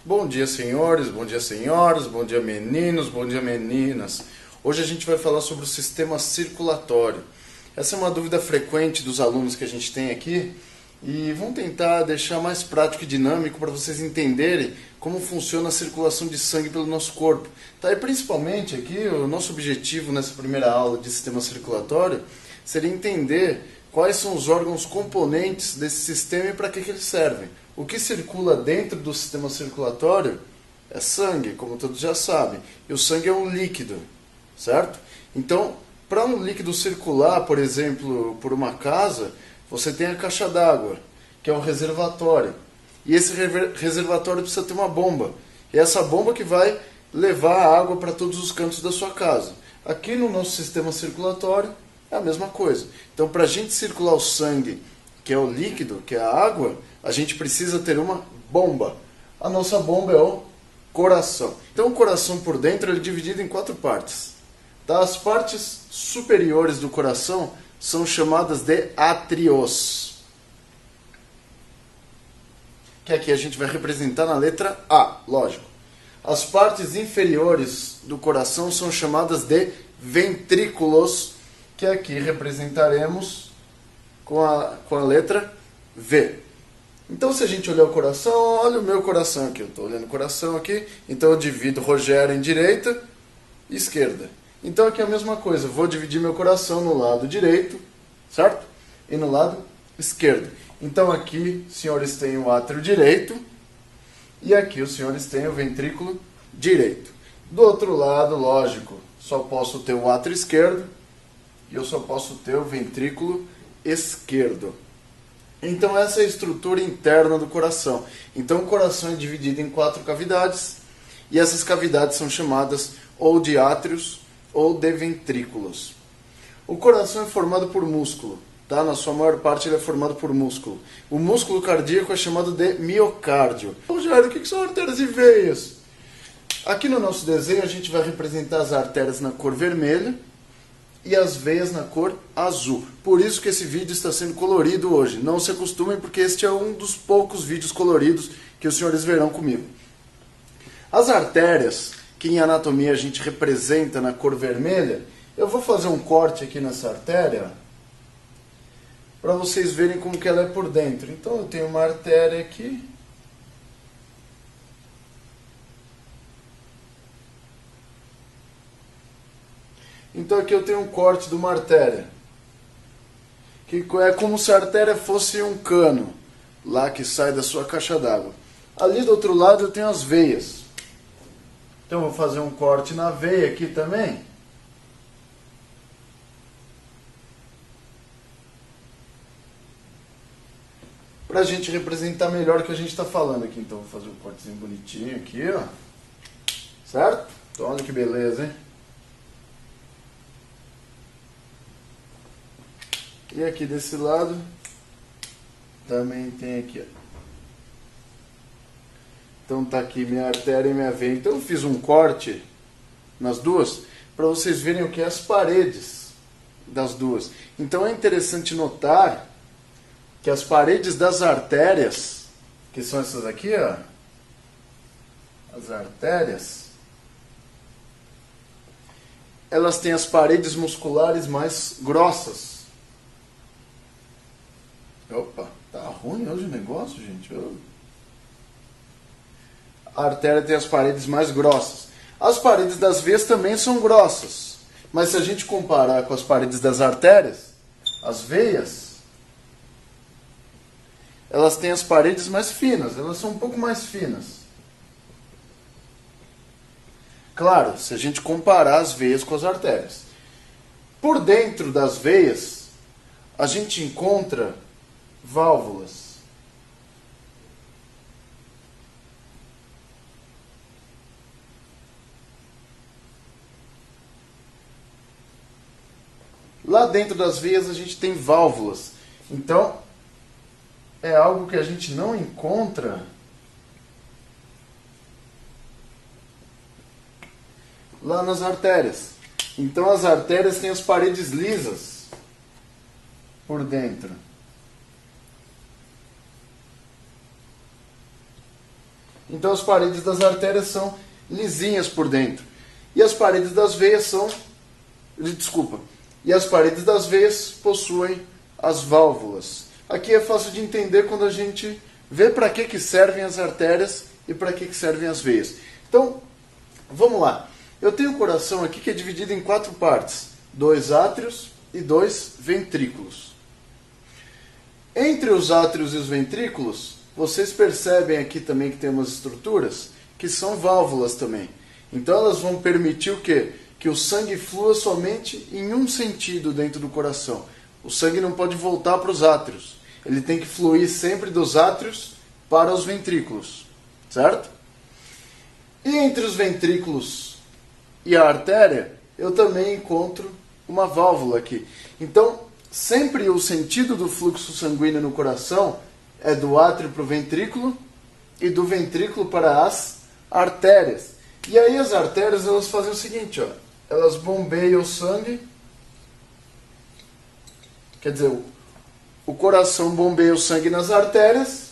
Bom dia, senhores, bom dia, senhoras, bom dia, meninos, bom dia, meninas. Hoje a gente vai falar sobre o sistema circulatório. Essa é uma dúvida frequente dos alunos que a gente tem aqui e vamos tentar deixar mais prático e dinâmico para vocês entenderem como funciona a circulação de sangue pelo nosso corpo. Tá? E principalmente aqui, o nosso objetivo nessa primeira aula de sistema circulatório seria entender quais são os órgãos componentes desse sistema e para que eles servem. O que circula dentro do sistema circulatório é sangue, como todos já sabem. E o sangue é um líquido, certo? Então, para um líquido circular, por exemplo, por uma casa, você tem a caixa d'água, que é um reservatório. E esse reservatório precisa ter uma bomba. E é essa bomba que vai levar a água para todos os cantos da sua casa. Aqui no nosso sistema circulatório é a mesma coisa. Então, para a gente circular o sangue, que é o líquido, que é a água, a gente precisa ter uma bomba. A nossa bomba é o coração. Então, o coração por dentro ele é dividido em 4 partes. Tá? As partes superiores do coração são chamadas de átrios, que aqui a gente vai representar na letra A, lógico. As partes inferiores do coração são chamadas de ventrículos, que aqui representaremos com a letra V. Então, se a gente olhar o coração, olha o meu coração aqui. Eu estou olhando o coração aqui, então eu divido Rogério em direita e esquerda. Então, aqui é a mesma coisa. Eu vou dividir meu coração no lado direito, certo? E no lado esquerdo. Então, aqui, os senhores têm o átrio direito e aqui os senhores têm o ventrículo direito. Do outro lado, lógico, só posso ter o átrio esquerdo e eu só posso ter o ventrículo esquerdo. Então essa é a estrutura interna do coração. Então o coração é dividido em 4 cavidades e essas cavidades são chamadas ou de átrios ou de ventrículos. O coração é formado por músculo, tá? Na sua maior parte ele é formado por músculo. O músculo cardíaco é chamado de miocárdio. Rogério, o que são artérias e veias? Aqui no nosso desenho a gente vai representar as artérias na cor vermelha e as veias na cor azul. Por isso que esse vídeo está sendo colorido hoje. Não se acostumem, porque este é um dos poucos vídeos coloridos que os senhores verão comigo. As artérias, que em anatomia a gente representa na cor vermelha, eu vou fazer um corte aqui nessa artéria para vocês verem como que ela é por dentro. Então eu tenho uma artéria aqui. Então aqui eu tenho um corte de uma artéria, que é como se a artéria fosse um cano, lá que sai da sua caixa d'água. Ali do outro lado eu tenho as veias. Então eu vou fazer um corte na veia aqui também. Para a gente representar melhor o que a gente está falando aqui. Então vou fazer um cortezinho bonitinho aqui, ó. Certo? Então olha que beleza, hein? E aqui desse lado, também tem aqui, ó. Então tá aqui minha artéria e minha veia. Então eu fiz um corte nas duas, para vocês verem o que é as paredes das duas. Então é interessante notar que as paredes das artérias, que são essas aqui, ó, as artérias, elas têm as paredes musculares mais grossas. Opa, tá ruim hoje o negócio, gente. A artéria tem as paredes mais grossas. As paredes das veias também são grossas. Mas se a gente comparar com as paredes das artérias, as veias, elas têm as paredes mais finas. Elas são um pouco mais finas. Claro, se a gente comparar as veias com as artérias. Por dentro das veias, a gente encontra válvulas. Lá dentro das veias a gente tem válvulas. Então, é algo que a gente não encontra lá nas artérias. Então as artérias têm as paredes lisas por dentro. Então as paredes das artérias são lisinhas por dentro. E as paredes das veias são... Desculpa. E as paredes das veias possuem as válvulas. Aqui é fácil de entender quando a gente vê para que servem as artérias e para que servem as veias. Então, vamos lá. Eu tenho o coração aqui que é dividido em 4 partes. 2 átrios e 2 ventrículos. Entre os átrios e os ventrículos, vocês percebem aqui também que tem umas estruturas que são válvulas também. Então elas vão permitir o quê? Que o sangue flua somente em um sentido dentro do coração. O sangue não pode voltar para os átrios. Ele tem que fluir sempre dos átrios para os ventrículos. Certo? E entre os ventrículos e a artéria, eu também encontro uma válvula aqui. Então, sempre o sentido do fluxo sanguíneo no coração é do átrio para o ventrículo e do ventrículo para as artérias. E aí as artérias elas fazem o seguinte, ó, elas bombeiam o sangue, quer dizer, o coração bombeia o sangue nas artérias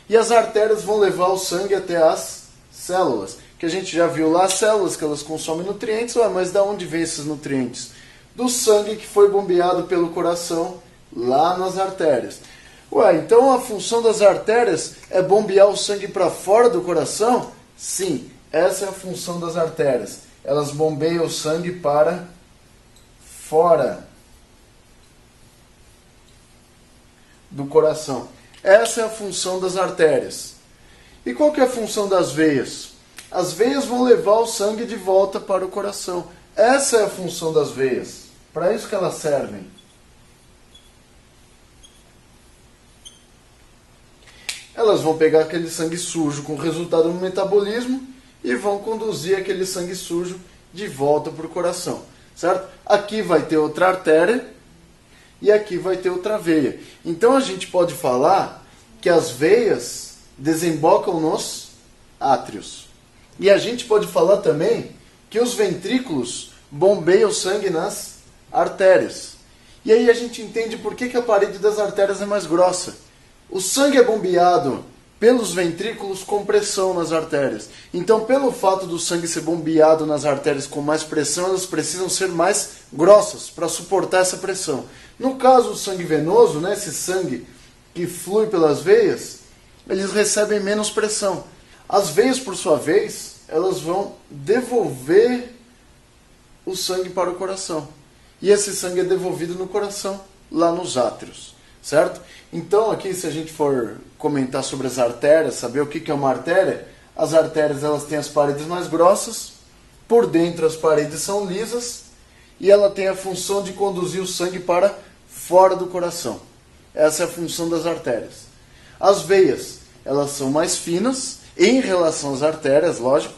e as artérias vão levar o sangue até as células. Que a gente já viu lá as células que elas consomem nutrientes, mas de onde vem esses nutrientes? Do sangue que foi bombeado pelo coração lá nas artérias. Então a função das artérias é bombear o sangue para fora do coração? Sim, essa é a função das artérias. Elas bombeiam o sangue para fora do coração. Essa é a função das artérias. E qual que é a função das veias? As veias vão levar o sangue de volta para o coração. Essa é a função das veias. Para isso que elas servem. Elas vão pegar aquele sangue sujo com resultado no metabolismo e vão conduzir aquele sangue sujo de volta para o coração. Certo? Aqui vai ter outra artéria e aqui vai ter outra veia. Então a gente pode falar que as veias desembocam nos átrios. E a gente pode falar também que os ventrículos bombeiam o sangue nas artérias. E aí a gente entende por que a parede das artérias é mais grossa. O sangue é bombeado pelos ventrículos com pressão nas artérias. Então, pelo fato do sangue ser bombeado nas artérias com mais pressão, elas precisam ser mais grossas para suportar essa pressão. No caso do sangue venoso, né, esse sangue que flui pelas veias, eles recebem menos pressão. As veias, por sua vez, elas vão devolver o sangue para o coração. E esse sangue é devolvido no coração, lá nos átrios. Certo? Então, aqui, se a gente for comentar sobre as artérias, saber o que é uma artéria, as artérias elas têm as paredes mais grossas, por dentro as paredes são lisas, e ela tem a função de conduzir o sangue para fora do coração. Essa é a função das artérias. As veias, elas são mais finas, em relação às artérias, lógico.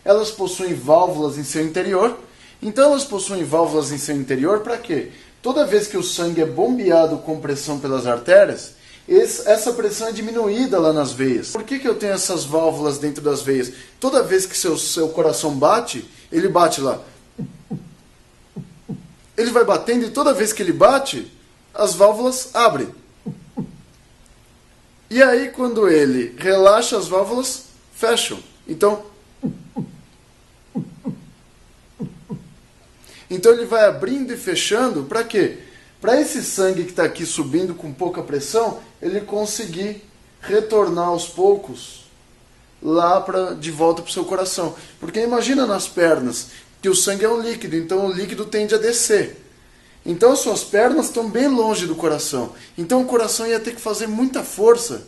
Elas possuem válvulas em seu interior. Então elas possuem válvulas em seu interior para quê? Toda vez que o sangue é bombeado com pressão pelas artérias, essa pressão é diminuída lá nas veias. Por que eu tenho essas válvulas dentro das veias? Toda vez que seu coração bate, ele bate lá. Ele vai batendo e toda vez que ele bate, as válvulas abrem. E aí, quando ele relaxa, as válvulas fecham. Então ele vai abrindo e fechando, para quê? Para esse sangue que está aqui subindo com pouca pressão, ele conseguir retornar aos poucos lá de volta para o seu coração. Porque imagina nas pernas, que o sangue é um líquido, então o líquido tende a descer. Então as suas pernas estão bem longe do coração. Então o coração ia ter que fazer muita força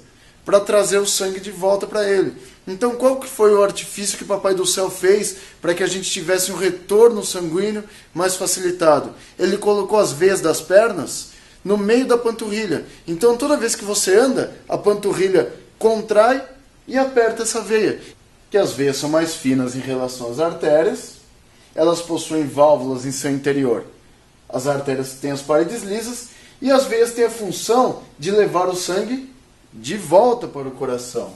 para trazer o sangue de volta para ele. Então qual que foi o artifício que o Papai do Céu fez para que a gente tivesse um retorno sanguíneo mais facilitado? Ele colocou as veias das pernas no meio da panturrilha. Então toda vez que você anda, a panturrilha contrai e aperta essa veia. Que as veias são mais finas em relação às artérias, elas possuem válvulas em seu interior. As artérias têm as paredes lisas e as veias têm a função de levar o sangue de volta para o coração.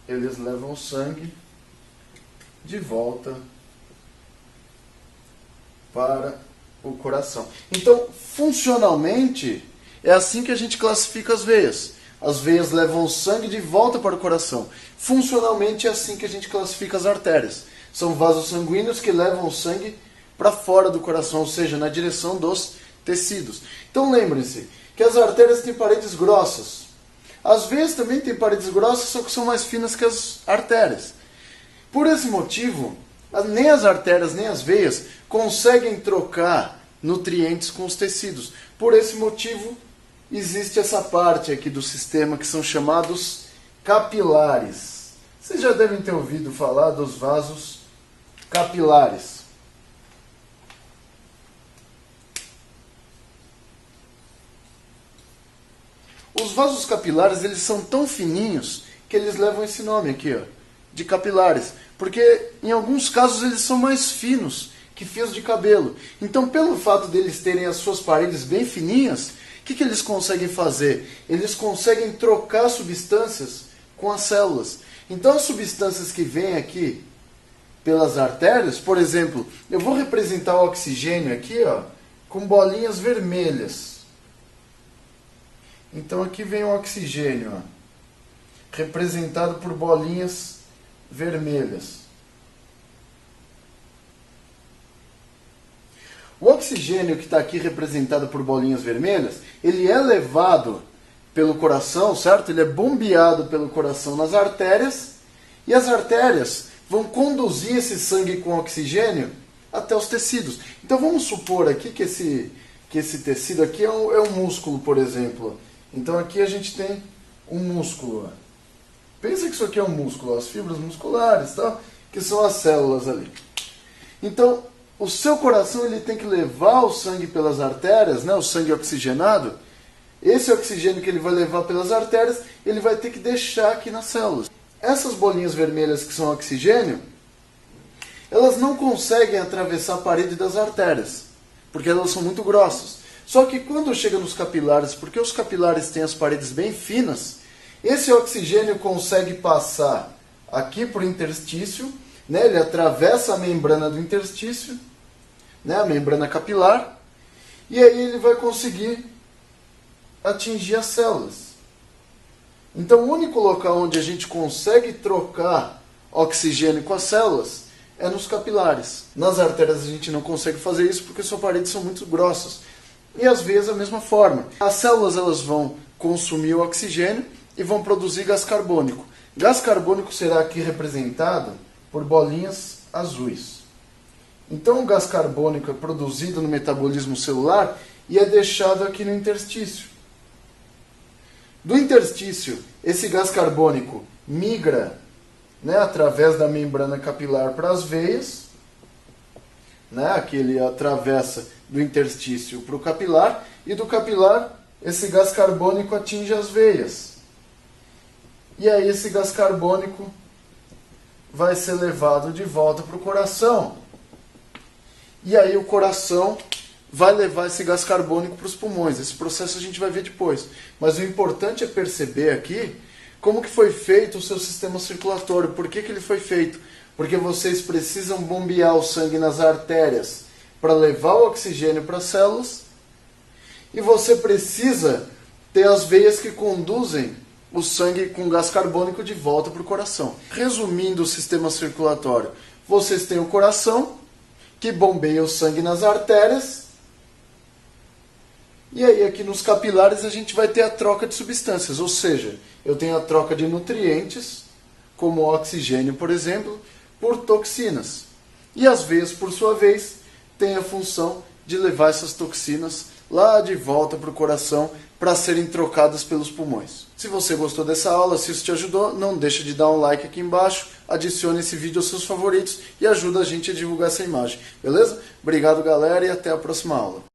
Eles levam o sangue de volta para o coração. Então, funcionalmente, é assim que a gente classifica as veias. As veias levam o sangue de volta para o coração. Funcionalmente é assim que a gente classifica as artérias. São vasos sanguíneos que levam o sangue para fora do coração, ou seja, na direção dos tecidos. Então lembrem-se que as artérias têm paredes grossas. As veias também têm paredes grossas, só que são mais finas que as artérias. Por esse motivo, nem as artérias nem as veias conseguem trocar nutrientes com os tecidos. Por esse motivo, existe essa parte aqui do sistema que são chamados capilares. Vocês já devem ter ouvido falar dos vasos capilares. Os vasos capilares, eles são tão fininhos que eles levam esse nome aqui, ó, de capilares. Porque em alguns casos eles são mais finos que fios de cabelo. Então, pelo fato deles terem as suas paredes bem fininhas, o que eles conseguem fazer? Eles conseguem trocar substâncias com as células. Então, as substâncias que vêm aqui pelas artérias, por exemplo, eu vou representar o oxigênio aqui, ó, com bolinhas vermelhas. Então, aqui vem o oxigênio, ó, representado por bolinhas vermelhas. O oxigênio que está aqui representado por bolinhas vermelhas, ele é levado pelo coração, certo? Ele é bombeado pelo coração nas artérias, e as artérias vão conduzir esse sangue com oxigênio até os tecidos. Então vamos supor aqui que esse tecido aqui é um músculo, por exemplo. Então aqui a gente tem um músculo. Pensa que isso aqui é um músculo, as fibras musculares, tá? Que são as células ali. Então, o seu coração ele tem que levar o sangue pelas artérias, né? O sangue oxigenado. Esse oxigênio que ele vai levar pelas artérias, ele vai ter que deixar aqui nas células. Essas bolinhas vermelhas que são oxigênio, elas não conseguem atravessar a parede das artérias, porque elas são muito grossas. Só que quando chega nos capilares, porque os capilares têm as paredes bem finas, esse oxigênio consegue passar aqui por interstício, né? Ele atravessa a membrana do interstício, né? A membrana capilar, e aí ele vai conseguir atingir as células. Então o único local onde a gente consegue trocar oxigênio com as células é nos capilares. Nas artérias a gente não consegue fazer isso porque suas paredes são muito grossas. E às vezes da mesma forma. As células elas vão consumir o oxigênio e vão produzir gás carbônico. Gás carbônico será aqui representado por bolinhas azuis. Então o gás carbônico é produzido no metabolismo celular e é deixado aqui no interstício. Do interstício, esse gás carbônico migra, né, através da membrana capilar para as veias, né, aqui ele atravessa do interstício para o capilar, e do capilar esse gás carbônico atinge as veias. E aí esse gás carbônico vai ser levado de volta para o coração. E aí o coração vai levar esse gás carbônico para os pulmões. Esse processo a gente vai ver depois. Mas o importante é perceber aqui como que foi feito o seu sistema circulatório. Por que ele foi feito? Porque vocês precisam bombear o sangue nas artérias para levar o oxigênio para as células. E você precisa ter as veias que conduzem o sangue com gás carbônico de volta para o coração. Resumindo o sistema circulatório, vocês têm o coração, que bombeia o sangue nas artérias, e aí aqui nos capilares a gente vai ter a troca de substâncias, ou seja, eu tenho a troca de nutrientes, como o oxigênio, por exemplo, por toxinas. E as veias, por sua vez, têm a função de levar essas toxinas lá de volta para o coração para serem trocadas pelos pulmões. Se você gostou dessa aula, se isso te ajudou, não deixe de dar um like aqui embaixo, adicione esse vídeo aos seus favoritos e ajuda a gente a divulgar essa imagem, beleza? Obrigado, galera, e até a próxima aula.